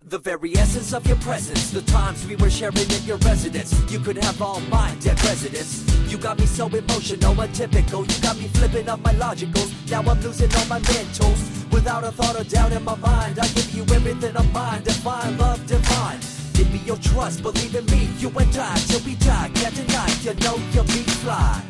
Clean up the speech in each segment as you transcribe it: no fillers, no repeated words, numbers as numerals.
The very essence of your presence, the times we were sharing in your residence. You could have all my dead residents. You got me so emotional, atypical. You got me flipping up my logicals. Now I'm losing all my mentals. Without a thought or doubt in my mind, I give you everything of mine. Divine love, divine. Give me your trust, believe in me. You and I, till we die, can't deny. You know you'll be fly.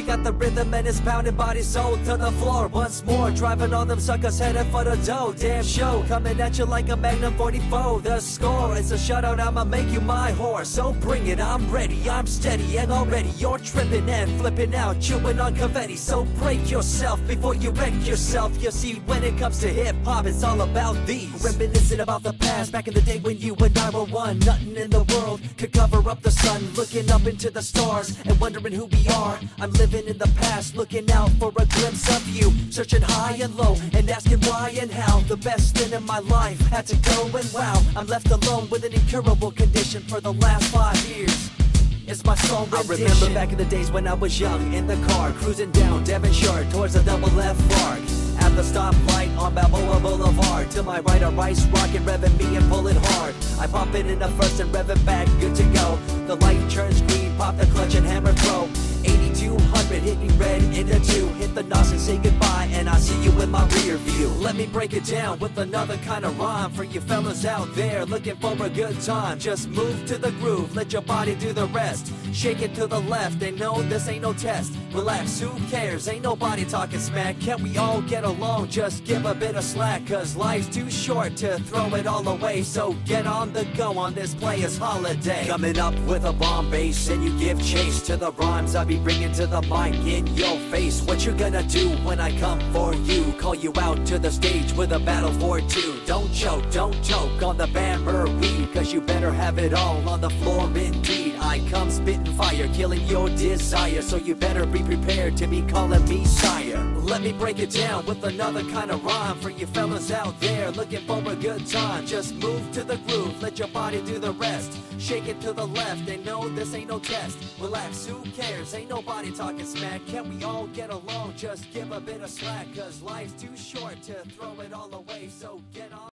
Got the rhythm and it's pounding body soul to the floor once more, driving all them suckers headed for the dough. Damn show coming at you like a Magnum 44. The score, it's a shutout, I'ma make you my whore. So bring it, I'm ready, I'm steady, and already you're tripping and flipping out, chewing on confetti. So break yourself before you wreck yourself. You see, when it comes to hip-hop, it's all about these. Reminiscing about the past, back in the day when you and I were one. Nothing in the world could cover up the sun. Looking up into the stars and wondering who we are. I'm living in the past, looking out for a glimpse of you, searching high and low and asking why and how. The best thing in my life had to go, and wow, I'm left alone with an incurable condition for the last 5 years. It's my song rendition. I remember back in the days when I was young, in the car, cruising down Devonshire towards the double F Park. At the stoplight on Balboa Boulevard, to my right a rice rocket revving me and pull it hard. I pop it in the first and rev it back, good to go. The light turns green, pop the clutch and hammer throw. 8200, hit me red into 2. Hit the NOS and say goodbye, and I see you in my rear view. Let me break it down with another kind of rhyme for you fellas out there looking for a good time. Just move to the groove, let your body do the rest. Shake it to the left, and no, this ain't no test. Relax, who cares? Ain't nobody talking smack. Can't we all get along? Just give a bit of slack, cause life's too short to throw it all away. So get on the go on this player's holiday. Coming up with a bomb bass, and you give chase to the rhymes I be bringing to the mic in your face. What you gonna do when I come for you? Call you out to the stage with a battle for two. Don't choke on the Bamber weed, cause you better have it all on the floor indeed. I come spitting fire, killing your desire, so you better be prepared to be calling me sire. Let me break it down with another kind of rhyme for you fellas out there looking for a good time. Just move to the groove, let your body do the rest. Shake it to the left, and no, this ain't no test. Relax, who cares? Ain't nobody talking smack. Can't we all get along? Just give a bit of slack, cause life's too short to throw it all away. So get on.